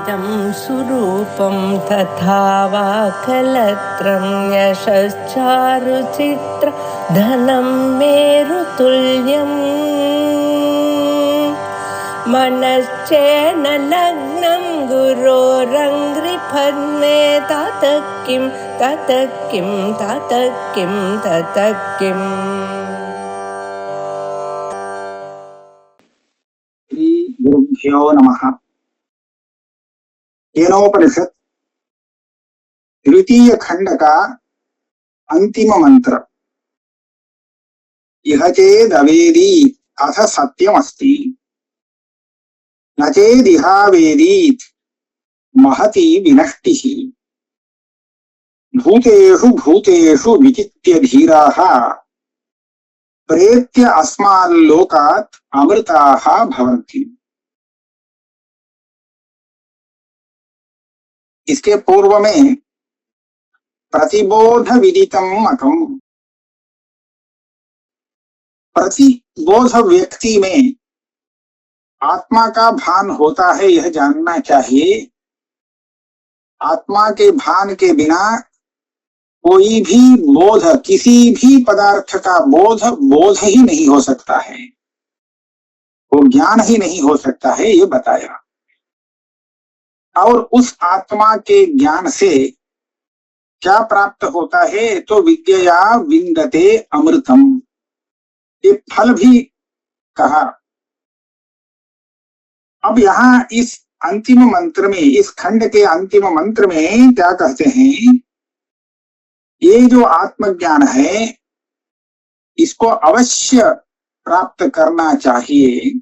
इदं सुरूपं तथा वा कलत्रं यशश्चारुचित्र धनं मेरुतुल्यम् मनश्चेन लग्नं गुरोरङ्घ्रिपद्मे ततः किं ततः किं ततः किं ततः किम्। श्री गुरुभ्यो नमः। केनोपनिषद द्वितीय खंड का अंतिम मंत्र, इह चेदवेदी अथ सत्यमस्ति न चेदिहावेदीत महती विनष्टिः भूतेषु भूतेषु विचित्य धीराः प्रेत्य अस्माल्लोकात् अमृताः भवन्ति। इसके पूर्व में प्रतिबोध विदितम मकम, प्रतिबोध व्यक्ति में आत्मा का भान होता है यह जानना चाहिए। आत्मा के भान के बिना कोई भी बोध, किसी भी पदार्थ का बोध ही नहीं हो सकता है, वो ज्ञान ही नहीं हो सकता है, ये बताया। और उस आत्मा के ज्ञान से क्या प्राप्त होता है, तो विद्यया विन्दते अमृतम, ये फल भी कहा। अब यहाँ इस अंतिम मंत्र में, इस खंड के अंतिम मंत्र में क्या कहते हैं, ये जो आत्मज्ञान है इसको अवश्य प्राप्त करना चाहिए।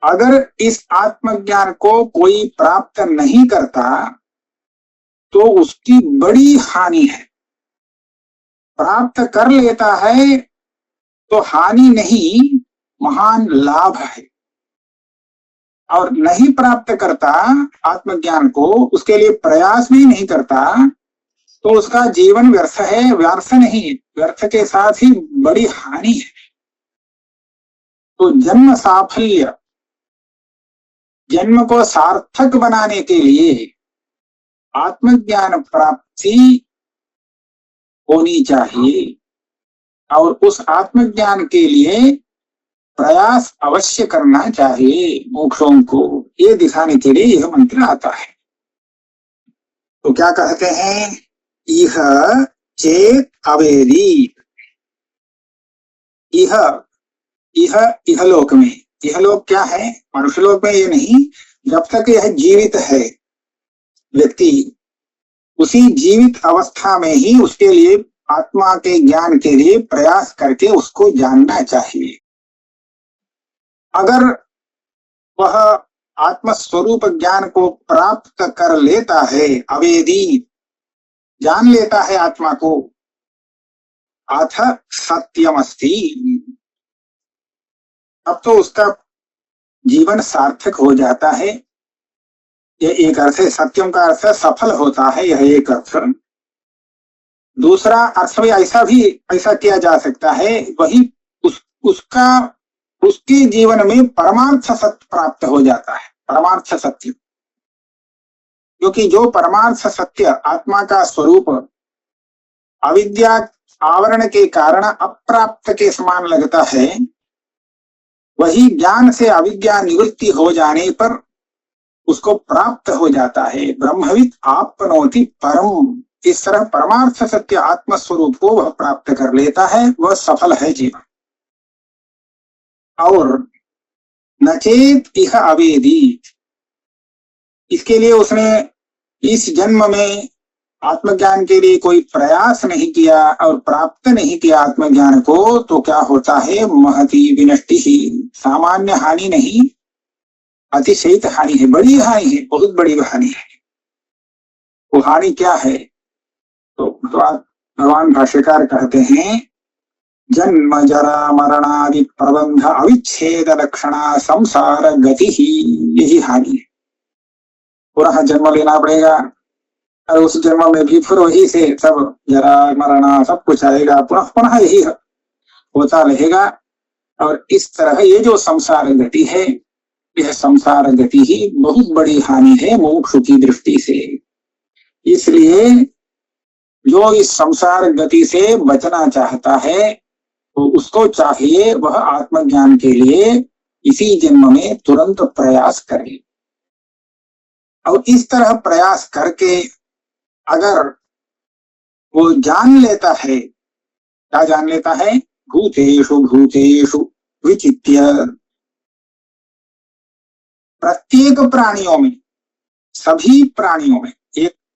अगर इस आत्मज्ञान को कोई प्राप्त नहीं करता तो उसकी बड़ी हानि है। प्राप्त कर लेता है तो हानि नहीं, महान लाभ है। और नहीं प्राप्त करता आत्मज्ञान को, उसके लिए प्रयास भी नहीं करता, तो उसका जीवन व्यर्थ है। व्यर्थ नहीं, व्यर्थ के साथ ही बड़ी हानि है। तो जन्म साफल्य, जन्म को सार्थक बनाने के लिए आत्मज्ञान प्राप्ति होनी चाहिए, और उस आत्मज्ञान के लिए प्रयास अवश्य करना चाहिए मोक्षों को, ये दिखाने के लिए यह मंत्र आता है। तो क्या कहते हैं, इह चेत अवेदी, इहलोक में, इहलोक क्या है, मनुष्यलोक में ये नहीं, जब तक यह जीवित है व्यक्ति, उसी जीवित अवस्था में ही उसके लिए आत्मा के ज्ञान के लिए प्रयास करके उसको जानना चाहिए। अगर वह आत्मस्वरूप ज्ञान को प्राप्त कर लेता है, अवेदी जान लेता है आत्मा को, अथ सत्यमस्ति, अब तो उसका जीवन सार्थक हो जाता है। यह एक अर्थ है, सत्यम का अर्थ सफल होता है, यह एक अर्थ। दूसरा अर्थ में ऐसा किया जा सकता है, वही उसके जीवन में परमार्थ सत्य प्राप्त हो जाता है, परमार्थ सत्य। क्योंकि जो परमार्थ सत्य आत्मा का स्वरूप अविद्या आवरण के कारण अप्राप्त के समान लगता है, वही ज्ञान से अविद्या निवृत्ति हो जाने पर उसको प्राप्त हो जाता है। ब्रह्मविद आपनोति परम, इस तरह परमार्थ सत्य आत्म स्वरूप को वह प्राप्त कर लेता है, वह सफल है जीवन। और नचेत इह अवेदी, इसके लिए उसने इस जन्म में आत्मज्ञान के लिए कोई प्रयास नहीं किया और प्राप्त नहीं किया आत्मज्ञान को, तो क्या होता है, महती विनष्टि ही, सामान्य हानि नहीं, अतिशयित हानि है, बड़ी हानि है, बहुत बड़ी हानि है। वो हानि क्या है, तो भगवान भाष्यकार कहते हैं, जन्म जरा मरणादि प्रबंध अविच्छेद लक्षणा संसार गति ही, यही हानि है। पुनः जन्म लेना पड़ेगा, और उस जन्म में भी फिर वही से सब जरा मरना सब कुछ आएगा, पुनः पुनः यही होता रहेगा। और इस तरह ये जो संसार गति है, यह संसार गति ही बहुत बड़ी हानि है मोक्ष की दृष्टि से। इसलिए जो इस संसार गति से बचना चाहता है तो उसको चाहिए वह आत्मज्ञान के लिए इसी जन्म में तुरंत प्रयास करे। और इस तरह प्रयास करके अगर वो जान लेता है, क्या जान लेता है? भूतेषु भूतेषु विचित्य, प्रत्येक प्राणियों में, सभी प्राणियों में,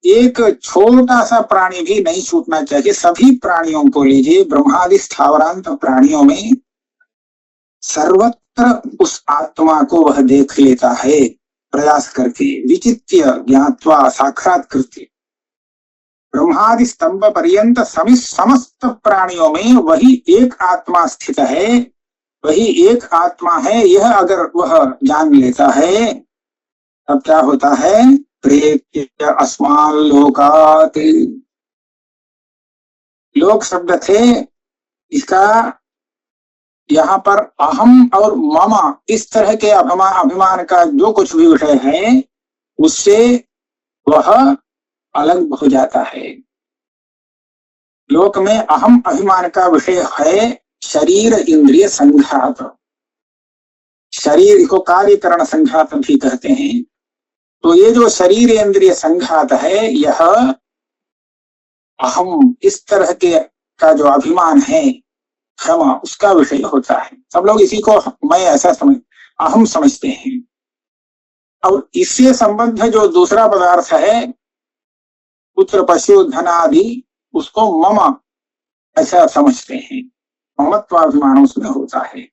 एक छोटा सा प्राणी भी नहीं छूटना चाहिए। सभी प्राणियों को लीजिए, ब्रह्मादि स्थावरांत प्राणियों में सर्वत्र उस आत्मा को वह देख लेता है प्रयास करके। विचित्य ज्ञात्वा साक्षात्कृत्य, ब्रह्मादि स्तंभ पर्यंत समस्त प्राणियों में वही एक आत्मा स्थित है, वही एक आत्मा है, यह अगर वह जान लेता है तब क्या होता है? प्रेत्य अस्माल लोकात्, लोक शब्द थे, इसका यहाँ पर अहम और मम इस तरह के अभिमान का जो कुछ भी विषय है उससे वह अलग हो जाता है। लोक में अहम अभिमान का विषय है शरीर इंद्रिय संघात। शरीर को कार्यकरण संघात भी कहते हैं। तो ये जो शरीर इंद्रिय संघात है, यह अहम इस तरह के का जो अभिमान है क्षमा, उसका विषय होता है। सब लोग इसी को मैं ऐसा अहम समझते हैं। और इससे संबद्ध जो दूसरा पदार्थ है पुत्र पशु धन आदि, उसको मम ऐसा समझते हैं, ममत्वाभिमान उसमें होता है।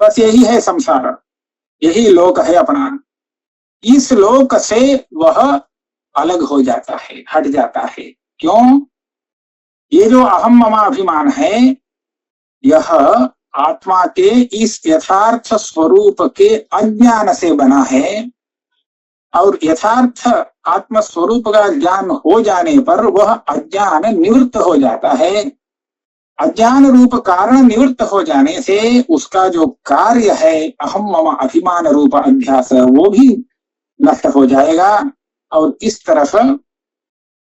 बस यही है संसार, यही लोक है अपना। इस लोक से वह अलग हो जाता है, हट जाता है। क्यों? ये जो अहम मम अभिमान है यह आत्मा के इस यथार्थ स्वरूप के अज्ञान से बना है। और यथार्थ आत्म स्वरूप का ज्ञान हो जाने पर वह अज्ञान निवृत्त हो जाता है। अज्ञान रूप कारण निवृत्त हो जाने से उसका जो कार्य है अहम मम अभिमान रूप अध्यास, वो भी नष्ट हो जाएगा। और इस तरफ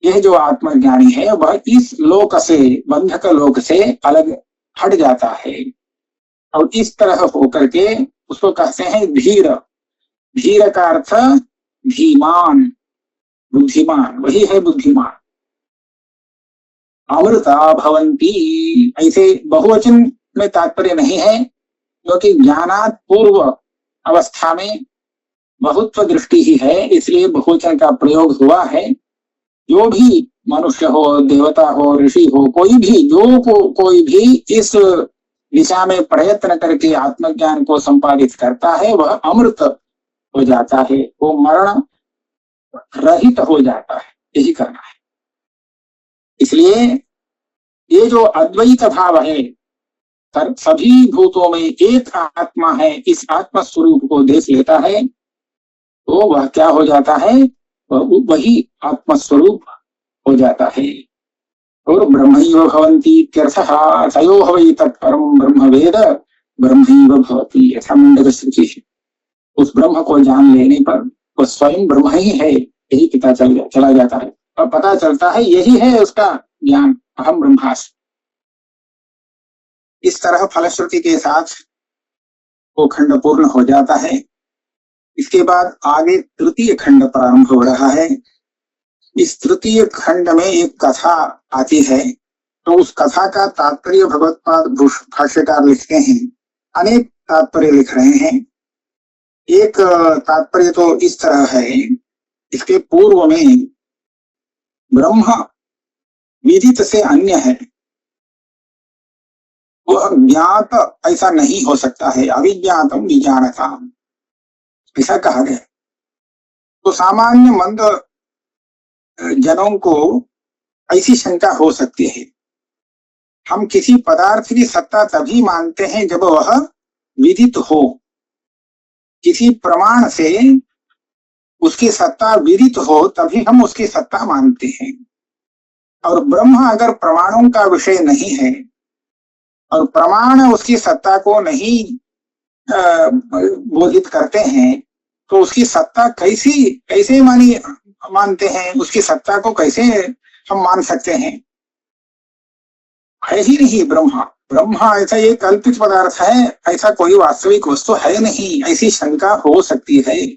यह जो आत्मज्ञानी है वह इस लोक से, बंधक लोक से अलग हट जाता है। और इस तरह होकर के उसको कहते हैं धीर। धीर का अर्थ धीमान, बुद्धिमान, वही है बुद्धिमान। अमृता भवंती, ऐसे बहुवचन में तात्पर्य नहीं है, क्योंकि ज्ञानात् पूर्व अवस्था में बहुत्व दृष्टि ही है, इसलिए बहुवचन का प्रयोग हुआ है। जो भी मनुष्य हो, देवता हो, ऋषि हो, कोई भी कोई भी इस दिशा में प्रयत्न करके आत्मज्ञान को संपादित करता है वह अमृत हो जाता है, वो मरण रहित हो जाता है। यही करना है। इसलिए ये जो अद्वैत भाव है, सभी भूतों में एक आत्मा है, इस आत्म स्वरूप को देख लेता है तो वह क्या हो जाता है? वही आत्म स्वरूप हो जाता है। और ब्रह्मैव भवन्ति इत्यर्थः, तयोः वै तत्परं ब्रह्मवेद ब्रह्मैव भवति, ऐसा मुंडक श्रुति है। उस ब्रह्म को जान लेने पर वो स्वयं ब्रह्म ही है, यही पता चला जाता है। और पता चलता है यही है उसका ज्ञान, अहम ब्रह्मास्मि। इस तरह फलश्रुति के साथ वो खंड पूर्ण हो जाता है। इसके बाद आगे तृतीय खंड प्रारंभ हो रहा है। इस तृतीय खंड में एक कथा आती है, तो उस कथा का तात्पर्य भगवत्पाद भाष्यकार लिखते हैं। अनेक तात्पर्य लिख रहे हैं। एक तात्पर्य तो इस तरह है, इसके पूर्व में ब्रह्म विदित से अन्य है, वह ज्ञात ऐसा नहीं हो सकता है, अविज्ञातम विज्ञानता ऐसा कहा गया। तो सामान्य मंद जनों को ऐसी शंका हो सकती है, हम किसी पदार्थ की सत्ता तभी मानते हैं जब वह विदित हो, किसी प्रमाण से उसकी सत्ता विदित हो तभी हम उसकी सत्ता मानते हैं। और ब्रह्म अगर प्रमाणों का विषय नहीं है और प्रमाण उसकी सत्ता को नहीं बोधित करते हैं तो उसकी सत्ता कैसे मानते हैं, उसकी सत्ता को कैसे हम मान सकते हैं? है ही नहीं ब्रह्मा। ब्रह्मा ऐसा ये कल्पित पदार्थ है, ऐसा कोई वास्तविक वस्तु है नहीं, ऐसी शंका हो सकती है।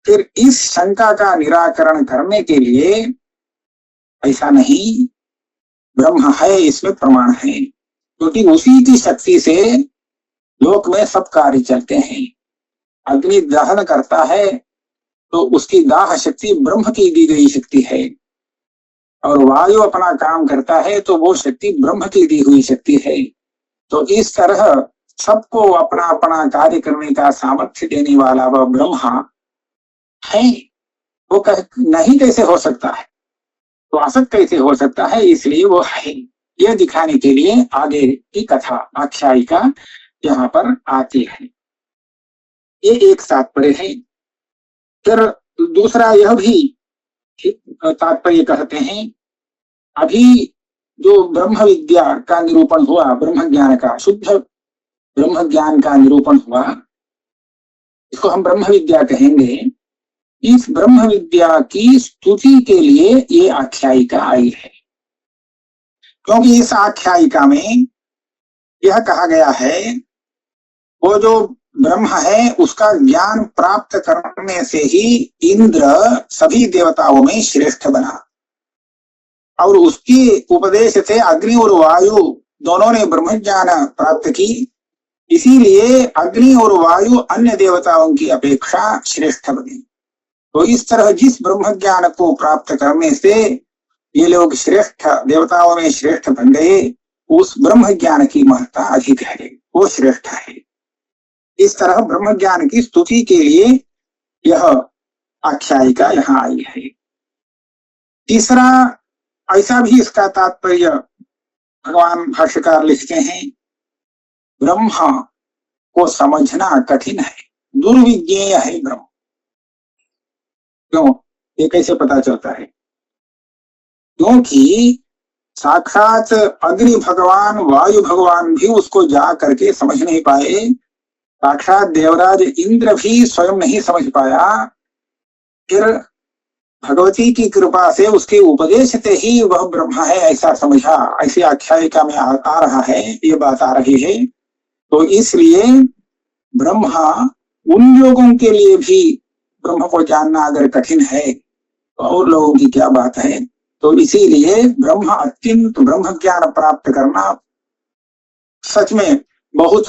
फिर इस शंका का निराकरण करने के लिए ऐसा नहीं, ब्रह्म है इसमें प्रमाण है, क्योंकि उसी की शक्ति से लोक में सब कार्य चलते हैं। अग्नि दहन करता है तो उसकी दाह शक्ति ब्रह्म की दी गई शक्ति है, और वायु अपना काम करता है तो वो शक्ति ब्रह्म की दी हुई शक्ति है। तो इस तरह सबको अपना अपना कार्य करने का सामर्थ्य देने वाला वह ब्रह्मा है। वो नहीं कैसे हो सकता है, तो असत कैसे हो सकता है, इसलिए वो है। यह दिखाने के लिए आगे की कथा आख्यायिका यहाँ पर आती है। ये एक तात्पर्य है। फिर दूसरा यह भी तात्पर्य कहते हैं, अभी जो ब्रह्म विद्या का निरूपण हुआ, ब्रह्म ज्ञान का, शुद्ध ब्रह्म ज्ञान का निरूपण हुआ, इसको हम ब्रह्म विद्या कहेंगे। इस ब्रह्म विद्या की स्तुति के लिए ये आख्यायिका आई है, क्योंकि इस आख्यायिका में यह कहा गया है वो जो ब्रह्म है उसका ज्ञान प्राप्त करने से ही इंद्र सभी देवताओं में श्रेष्ठ बना, और उसके उपदेश से अग्नि और वायु दोनों ने ब्रह्म ज्ञान प्राप्त की। इसीलिए अग्नि और वायु अन्य देवताओं की अपेक्षा श्रेष्ठ बने। तो इस तरह जिस ब्रह्म ज्ञान को प्राप्त करने से ये लोग श्रेष्ठ, देवताओं में श्रेष्ठ बन गए, उस ब्रह्म ज्ञान की महत्ता अधिक है, वो श्रेष्ठ है। इस तरह ब्रह्म ज्ञान की स्तुति के लिए यह आख्यायिका यहाँ आई है। तीसरा, ऐसा भी इसका तात्पर्य भगवान भाष्यकार लिखते हैं, ब्रह्म को समझना कठिन है, दुर्विज्ञेय है ब्रह्म। क्यों? ये कैसे पता चलता है? क्योंकि साक्षात अग्नि भगवान, वायु भगवान भी उसको जा करके समझ नहीं पाए, साक्षात देवराज इंद्र भी स्वयं नहीं समझ पाया। फिर भगवती की कृपा से उसके उपदेश से ही वह ब्रह्म है ऐसा समझा, ऐसी आख्यायिका में आ रहा है, ये बात आ रही है। तो इसलिए ब्रह्मा उन लोगों के लिए भी ब्रह्म को जानना अगर कठिन है तो और लोगों की क्या बात है। तो इसीलिए ब्रह्म अत्यंत, ब्रह्म ज्ञान प्राप्त करना सच में बहुत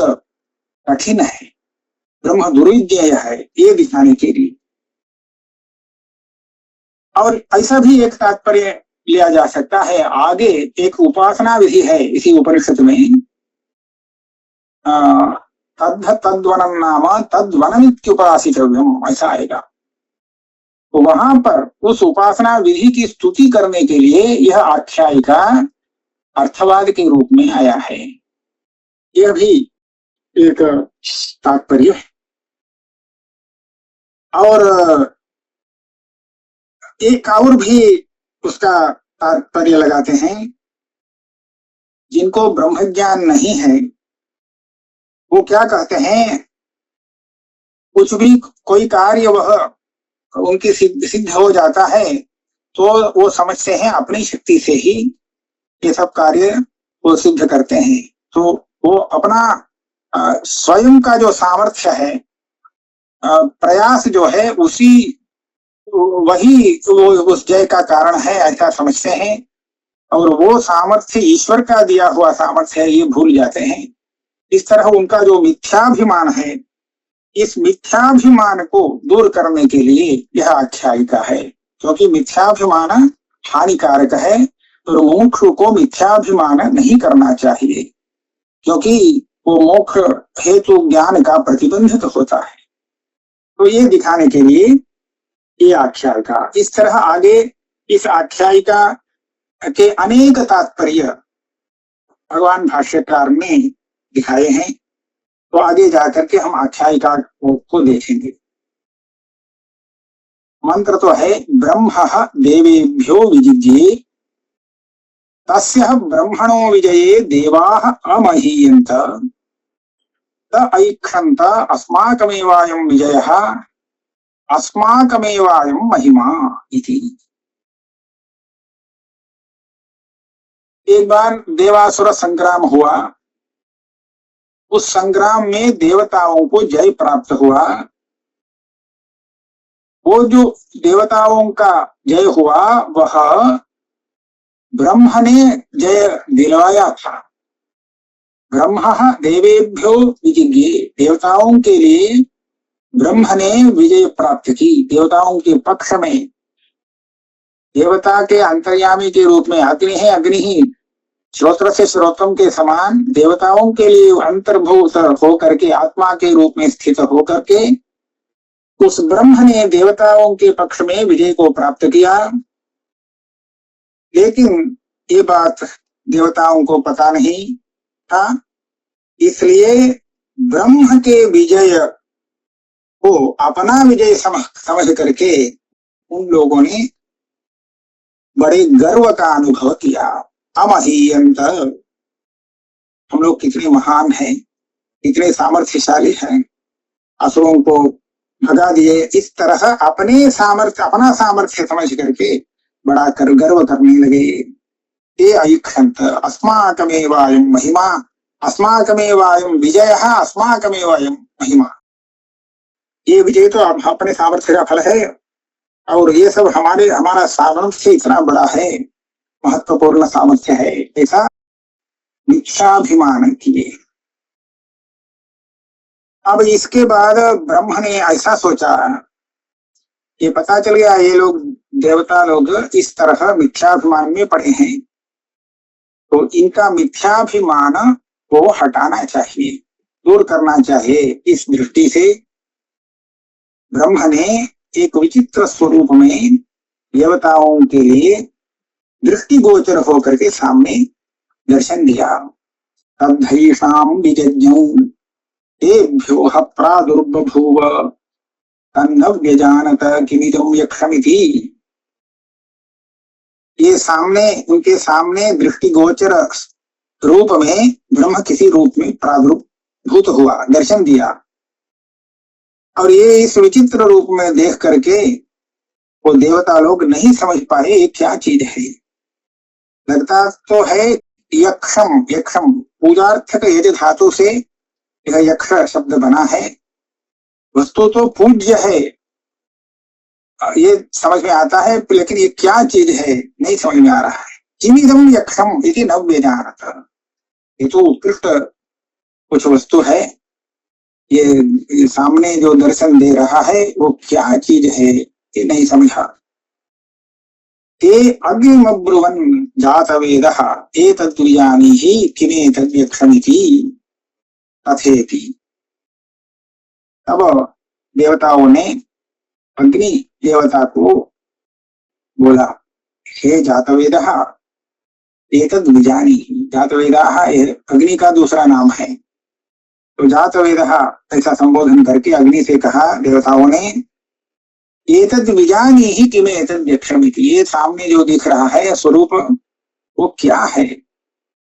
कठिन है, ब्रह्म दुर्विज्ञेय है, ये दिखाने के लिए। और ऐसा भी एक तात्पर्य लिया जा सकता है, आगे एक उपासना विधि है इसी उपनिषद में, तद्वनम नाम तद्वनमित्युपासितव्यम, ऐसा आएगा। तो वहां पर उस उपासना विधि की स्तुति करने के लिए यह आख्यायिका अर्थवाद के रूप में आया है। यह भी एक तात्पर्य है। और एक और भी उसका तात्पर्य लगाते हैं, जिनको ब्रह्म ज्ञान नहीं है वो क्या कहते हैं, कुछ भी कोई कार्य वह उनकी सिद्ध हो जाता है तो वो समझते हैं अपनी शक्ति से ही ये सब कार्य वो सिद्ध करते हैं। तो वो अपना स्वयं का जो सामर्थ्य है, प्रयास जो है, वही उस जय का कारण है ऐसा समझते हैं, और वो सामर्थ्य ईश्वर का दिया हुआ सामर्थ्य है ये भूल जाते हैं। इस तरह उनका जो मिथ्याभिमान है, इस मिथ्याभिमान को दूर करने के लिए यह आख्यायिका है, क्योंकि मिथ्याभिमान हानिकारक है और मोक्ष को मिथ्याभिमान नहीं करना चाहिए, क्योंकि वो मोक्ष हेतु ज्ञान का प्रतिबंधित होता है। तो ये दिखाने के लिए ये आख्यायिका। इस तरह आगे इस आख्यायिका के अनेक तात्पर्य भगवान भाष्यकार ने दिखाए हैं। तो आगे जाकर के हम आख्यायिका को देखेंगे। मंत्र तो है, ब्रह्म देवेभ्यो विजिज्ये तस्य ब्रह्मणो विजये देवाः अमहीयन्त। त ऐक्षन्त अस्माकमेवायं विजयः अस्माकमेवायं महिमा इति। एक बार देवासुर संग्राम हुआ, उस संग्राम में देवताओं को जय प्राप्त हुआ। वो जो देवताओं का जय हुआ वह ब्रह्म ने जय दिलवाया था। ब्रह्म देवेभ्यो विजिज्ञे, देवताओं के लिए ब्रह्म ने विजय प्राप्त की। देवताओं के पक्ष में देवता के अंतर्यामी के रूप में अग्नि है, अग्नि ही श्रोत्र से श्रोत्रम के समान देवताओं के लिए अंतर्भूत होकर के आत्मा के रूप में स्थित होकर के उस ब्रह्म ने देवताओं के पक्ष में विजय को प्राप्त किया। लेकिन ये बात देवताओं को पता नहीं था, इसलिए ब्रह्म के विजय को अपना विजय समझ करके उन लोगों ने बड़े गर्व का अनुभव किया। अमहीयंत, हम लोग कितने महान हैं, कितने सामर्थ्यशाली हैं, असुरों को भगा दिए। इस तरह अपना सामर्थ्य समझ करके बड़ा गर्व करने लगे। ये ऐक्षन्त अस्माकमेवायं महिमा अस्माकमेवायं विजयः अस्माकमेवायं महिमा। ये विजय तो अपने सामर्थ्य का फल है और ये सब हमारा सामर्थ्य इतना बड़ा है, महत्वपूर्ण सामर्थ्य है, ऐसा मिथ्याभिमान किए। अब इसके बाद ब्रह्म ने ऐसा सोचा, ये पता चल गया ये लोग देवता लोग इस तरह मिथ्याभिमान में पड़े हैं, तो इनका मिथ्याभिमान को हटाना चाहिए, दूर करना चाहिए। इस दृष्टि से ब्रह्म ने एक विचित्र स्वरूप में देवताओं के लिए दृष्टिगोचर होकर के सामने दर्शन दिया। तद्धैषां विजज्ञौ तेभ्योः प्रादुर्बभूव तन्न व्यजानत किमिदं यक्षमिति। ये उनके सामने दृष्टिगोचर रूप में ब्रह्म किसी रूप में प्रादुर्भूत हुआ, दर्शन दिया। और ये इस विचित्र रूप में देख करके वो देवता लोग नहीं समझ पाए ये क्या चीज है। लगता तो है यक्षम, यक्षम पूजार्थक यज धातु से यह यक्ष शब्द बना है, वस्तु तो पूज्य है, ये समझ में आता है, लेकिन ये क्या चीज है नहीं समझ में आ रहा है। किमिदं यक्षम इति न व्यजानत, ये तो उत्कृष्ट कुछ वस्तु है, ये सामने जो दर्शन दे रहा है वो क्या चीज है ये नहीं समझा। ते अग्निमब्रुवन् जातवेदः एतद्विजानीहि किमेतद्यक्षमिति तथेति। तब देवताओं ने अग्नि देवता को बोला, हे जातवेदः एतद्विजानीहि। जातवेदाः अग्नि का दूसरा नाम है, तो जातवेदः ऐसा संबोधन करके अग्नि से कहा देवताओं ने, एतद्विजानीहि किमेतद्यक्षमिति। ये सामने जो दिख रहा है स्वरूप वो क्या है,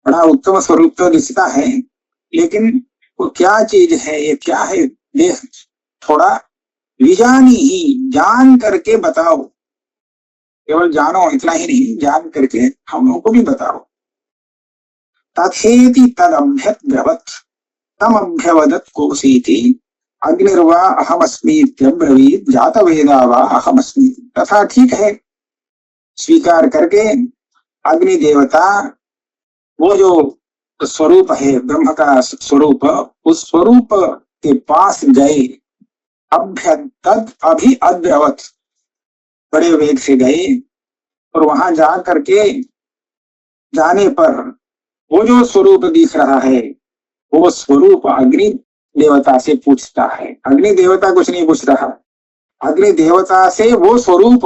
बड़ा उत्तम स्वरूप तो दिखता है, लेकिन वो क्या चीज है, ये क्या है, देख थोड़ा विजानीहि, जान करके बताओ। केवल जानो इतना ही नहीं, जान करके हम लोगों को भी बताओ। तथेति तदभ्यद्रवत् तमभ्यवदत् कोसीति अग्निर्वा अहमस्मीत्यब्रवीत् जातवेदा वा अहमस्मि। तथा ठीक है, स्वीकार करके अग्नि देवता वो जो स्वरूप है ब्रह्म का स्वरूप, उस स्वरूप के पास गए। अभी अद्रवत, बड़े वेग से गए और वहां जा करके जाने पर वो जो स्वरूप दिख रहा है वो स्वरूप अग्नि देवता से पूछता है। अग्नि देवता कुछ नहीं पूछ रहा, अग्नि देवता से वो स्वरूप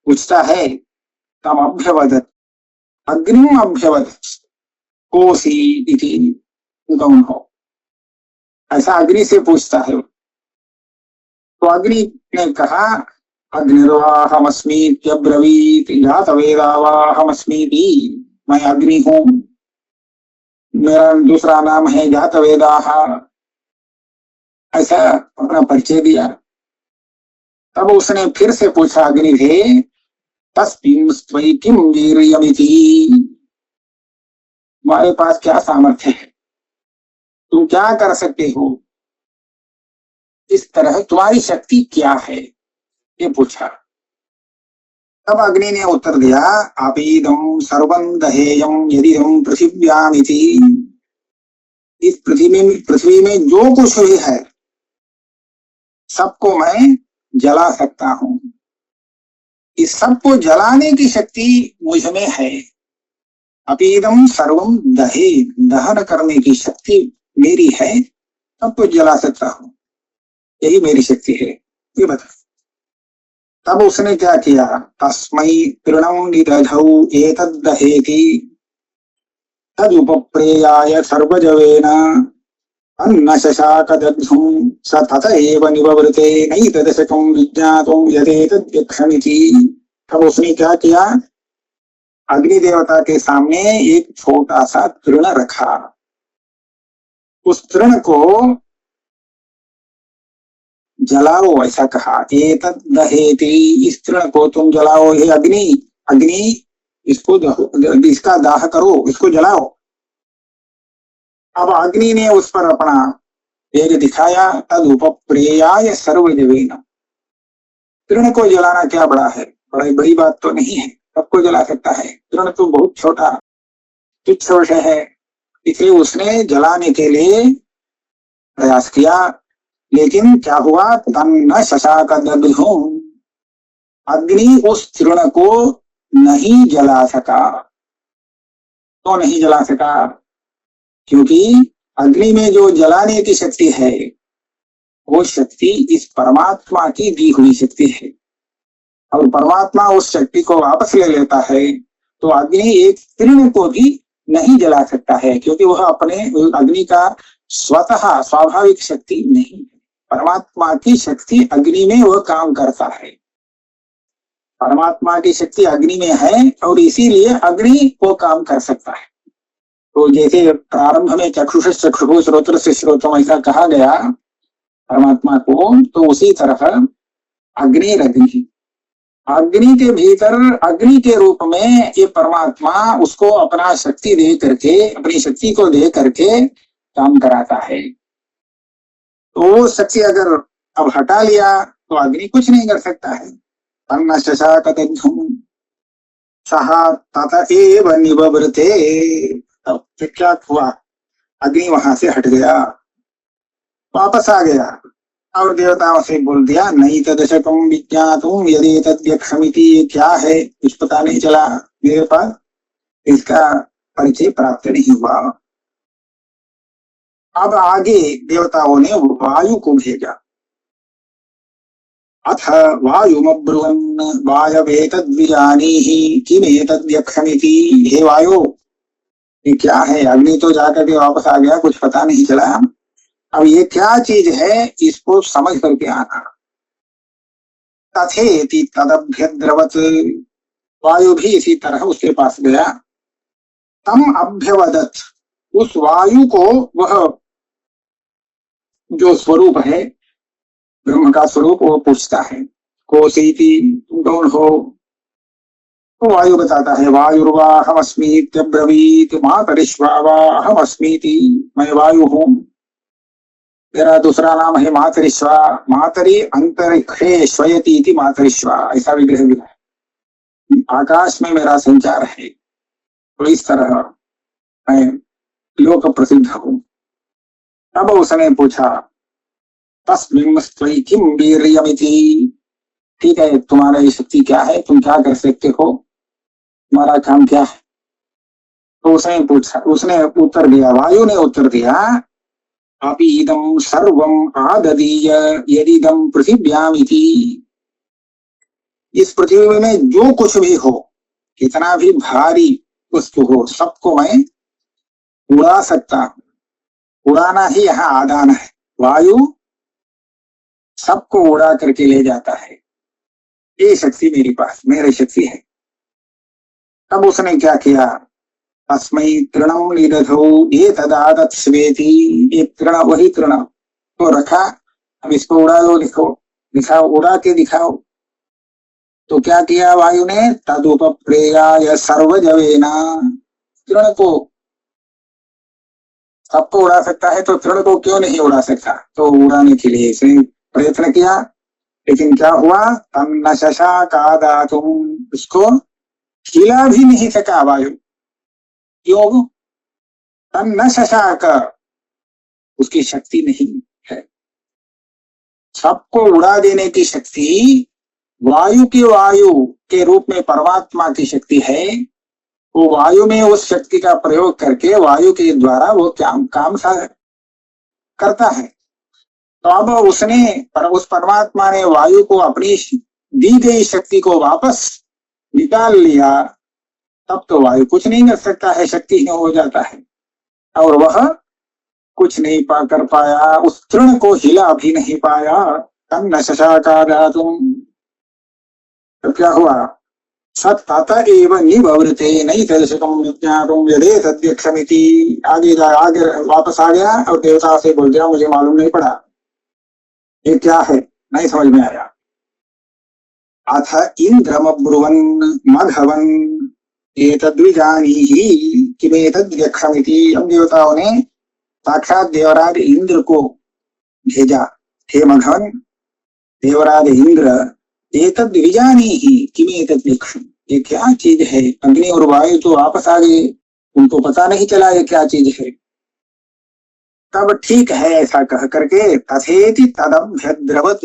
पूछता है। तम अभ्यवदत्, अग्निम अभ्यवदत् कोसी इति गौण हो, ऐसा अग्नि से पूछता है। तो अग्नि ने कहा, अग्निर्वाहमस्मीत्यब्रवीत् जातवेदा वाहमस्मीति, मैं अग्नि हूं। मेरा दूसरा नाम है जातवेदाः, ऐसा अपना परिचय दिया। तब उसने फिर से पूछा अग्नि से, तस्मिन् स्त्वयि किं वीर्यमिति, तुम्हारे पास क्या सामर्थ्य है, तुम क्या कर सकते हो, इस तरह तुम्हारी शक्ति क्या है, ये पूछा। तब अग्नि ने उत्तर दिया, आपीदं सर्वं दहेयं यदिदं पृथिव्यामिति, इस पृथ्वी में जो कुछ भी है सबको मैं जला सकता हूं। इस सबको जलाने की शक्ति मुझ में है। अपीदम सर्वम दहे, दहन करने की शक्ति मेरी है, सबको जला सकता हूं, यही मेरी शक्ति है, ये बता। तब उसने क्या किया, तस्मै तृणं निदधौ एतद्दहेति तदुपप्रेयाय सर्वजवेन अन्न शशाकदग्धुं स तत एव निववृते नैतदशकं विज्ञातुं यदेतद्यक्षमिति। तब उसने क्या किया, अग्नि देवता के सामने एक छोटा सा तृण रखा, उस तृण को जलाओ, ऐसा कहा। एतद्दहेति, इस तृण को तुम जलाओ, हे अग्नि, अग्नि इसको इसका दाह करो, इसको जलाओ। अब अग्नि ने उस पर अपना वेग दिखाया। तद उपप्रेयाय सर्वजवेन, तृण को जलाना क्या बड़ा है, बड़ी बात तो नहीं है, सबको जला सकता है। तृण तो बहुत छोटा तुच्छ विषय है, इसलिए उसने जलाने के लिए प्रयास किया, लेकिन क्या हुआ, तन्न शशाकदग्धुं, अग्नि उस तृण को नहीं जला सका। तो नहीं जला सका क्योंकि अग्नि में जो जलाने की शक्ति है वो शक्ति इस परमात्मा की दी हुई शक्ति है, और परमात्मा उस शक्ति को वापस ले लेता है, तो अग्नि एक तृण को भी नहीं जला सकता है, क्योंकि वह अपने अग्नि का स्वतः स्वाभाविक शक्ति नहीं है। परमात्मा की शक्ति अग्नि में वह काम करता है, परमात्मा की शक्ति अग्नि में है, और इसीलिए अग्नि वो काम कर सकता है। तो जैसे प्रारंभ में चक्षुष चक्षु श्रोत्र से श्रोत्रम ऐसा कहा गया परमात्मा को, तो उसी तरह अग्नि अग्नि, अग्नि के भीतर अग्नि के रूप में ये परमात्मा उसको अपना शक्ति दे करके, अपनी शक्ति को दे करके काम कराता है। तो शक्ति अगर अब हटा लिया तो अग्नि कुछ नहीं कर सकता है। तन्न शशाकदग्धुं सः तत एव निववृते, तब क्या हुआ, अग्नि वहां से हट गया, वापस आ गया, और देवताओं से बोल दिया, नहीं तदशकं विज्ञातुं यदेतद्यक्षमिति, क्या है कुछ पता नहीं चला मेरे पास, इसका परिचय प्राप्त नहीं हुआ। अब आगे देवताओं ने वायु को भेजा। अथ वायुमब्रुवन् वायवेतद्विजानीहि किमेतद्यक्षमिति, हे वायु ये क्या है, अग्नि तो जाकर के वापस आ गया, कुछ पता नहीं चला, अब ये क्या चीज है इसको समझ करके आना। तथेति तदभ्यद्रवत्, वायु भी इसी तरह उसके पास गया। तम अभ्यवदत्, उस वायु को वह जो स्वरूप है ब्रह्म का स्वरूप वो पूछता है, कोसीति, तुम कौन हो। तो वायु बताता है, वायुर्वाहमस्मीत्यब्रवीत् मातरिश्वावाहमस्मीति, मैं वायु हूं, मेरा दूसरा नाम है मातरिश्वा, मातरि अंतरिक्षे श्वयति इति मातरिश्वा, ऐसा विग्रह भी है, आकाश में मेरा संचार है। तो इस तरह मैं लोक प्रसिद्ध हूं। तब उसने पूछा, तस्मिन् स्त्वयि किं वीर्यमिति, ठीक है तुम्हारा ये शक्ति क्या है, तुम क्या कर सकते हो, तुम्हारा काम क्या है। तो उसने पूछा, उसने उत्तर दिया, वायु ने उत्तर दिया, अपीदं सर्वं आददीय यदिदं पृथिव्यामिति, इस पृथ्वी में जो कुछ भी हो, कितना भी भारी वस्तु हो, सबको मैं उड़ा सकता हूं। उड़ाना ही यहाँ आदान है, वायु सबको उड़ा करके ले जाता है, ये शक्ति मेरे पास, मेरी शक्ति है। तब उसने क्या किया, तस्मै तृणम निदधौ ये तदा तत्स्वेति। ये तृण वही तृण तो रखा, अब इसको उड़ा लो, लिखो, दिखाओ, उड़ा के दिखाओ। तो क्या किया वायु ने? तदुपप्रेयाय सर्वजवेना। तृण को, सबको उड़ा सकता है तो तृण को क्यों नहीं उड़ा सकता? तो उड़ाने के लिए इसने प्रयत्न किया, लेकिन क्या हुआ? तन्न शशाकादातुम, उसको हिला भी नहीं सका वायु। क्यों? तन्न शशाक, उसकी शक्ति नहीं है। सबको उड़ा देने की शक्ति वायु के रूप में परमात्मा की शक्ति है। वो वायु में उस शक्ति का प्रयोग करके वायु के द्वारा वो काम करता है। तो अब उस परमात्मा ने वायु को अपनी दी गई शक्ति को वापस निकाल लिया, तब तो वायु कुछ नहीं कर सकता है, शक्तिहीन हो जाता है। और वह कुछ नहीं कर पाया, उस तृण को हिला भी नहीं पाया। तन्न शशाकादातुम, तो क्या हुआ? सत्तत एव निवृते नैतदशकं विज्ञातुं यदेतद्यक्षमिति। आगे वापस आ गया और देवता से बोल दिया मुझे मालूम नहीं पड़ा, ये क्या है, नहीं समझ में आया। अथ इंद्रमब्रुवन् मघवन् एतद्विजानीहि किमेतद्यक्षमिति। अब देवताओं ने साक्षात देवराज इंद्र को भेजा, हे मघवन, देवराज इंद्र, एतद्विजानीहि किमेतद्यक्षम्, ये क्या चीज है? अग्नि और वायु तो वापस आ गए, उनको पता नहीं चला ये क्या चीज है। तब ठीक है ऐसा कह करके तथेति तदभ्यद्रवत्,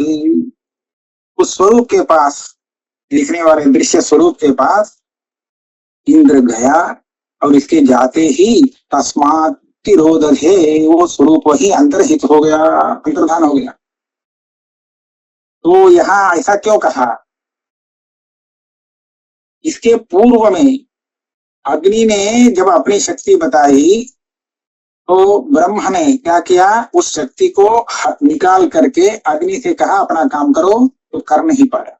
उस स्वरूप के पास, लिखने वाले दृश्य स्वरूप के पास इंद्र गया और इसके जाते ही तस्मात् तिरोदधे, वो स्वरूप वही अंतर्हित हो गया, अंतर्धान हो गया। तो यहाँ ऐसा क्यों कहा? इसके पूर्व में अग्नि ने जब अपनी शक्ति बताई तो ब्रह्म ने क्या किया? उस शक्ति को निकाल करके अग्नि से कहा अपना काम करो, तो कर नहीं पाया।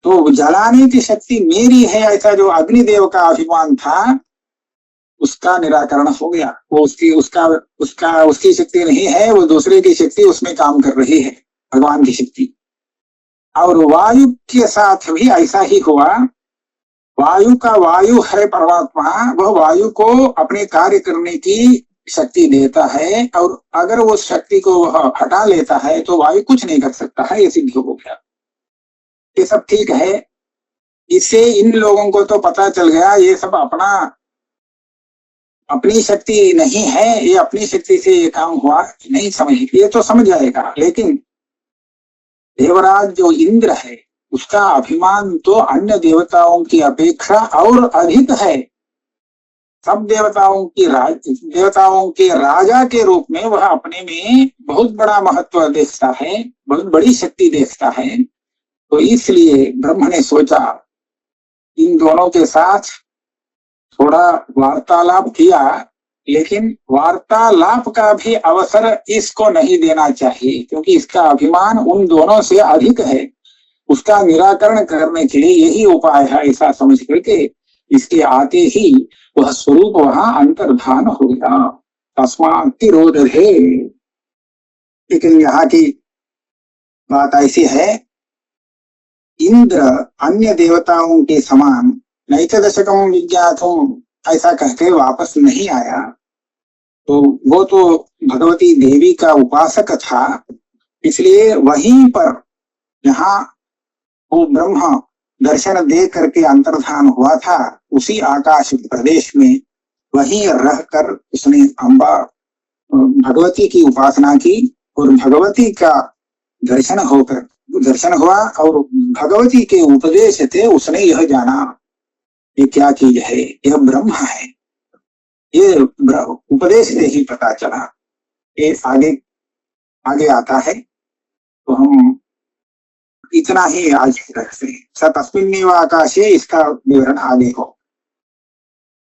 तो जलाने की शक्ति मेरी है, ऐसा जो अग्निदेव का अभिमान था उसका निराकरण हो गया। वो उसकी शक्ति नहीं है, वो दूसरे की शक्ति उसमें काम कर रही है, भगवान की शक्ति। और वायु के साथ भी ऐसा ही हुआ। वायु का वायु है परमात्मा, वह वायु को अपने कार्य करने की शक्ति देता है, और अगर वो शक्ति को वह हटा लेता है तो वायु कुछ नहीं कर सकता है, ये सिद्ध हो गया। ये सब ठीक है। इससे इन लोगों को तो पता चल गया ये सब अपनी शक्ति नहीं है, ये अपनी शक्ति से ये काम हुआ नहीं, समझ, ये तो समझ जाएगा। लेकिन देवराज जो इंद्र है उसका अभिमान तो अन्य देवताओं की अपेक्षा और अधिक है। सब देवताओं के राजा के रूप में वह अपने में बहुत बड़ा महत्व देखता है, बहुत बड़ी शक्ति देखता है। तो इसलिए ब्रह्म ने सोचा इन दोनों के साथ थोड़ा वार्तालाप किया, लेकिन वार्तालाप का भी अवसर इसको नहीं देना चाहिए, क्योंकि इसका अभिमान उन दोनों से अधिक है। उसका निराकरण करने के लिए यही उपाय है, ऐसा समझ करके इसके आते ही वह स्वरूप वहां अंतर्धान हो गया। तस्मात् तिरोदधे। लेकिन यहाँ की बात ऐसी है, इंद्र अन्य देवताओं के समान नैतदशकं विज्ञातुम ऐसा कहते वापस नहीं आया। तो वो तो भगवती देवी का उपासक था, इसलिए वहीं पर जहाँ वो ब्रह्म दर्शन दे करके अंतर्धान हुआ था, उसी आकाश प्रदेश में वहीं रहकर उसने अम्बा भगवती की उपासना की, और भगवती का दर्शन हुआ, और भगवती के उपदेश से उसने यह जाना ये क्या चीज है, यह ब्रह्म है। ये उपदेश से ही पता चला। ये आगे आता है, तो हम इतना ही आज रखते हैं। स तस्मिन्नेव आकाशे, इसका विवरण आगे हो।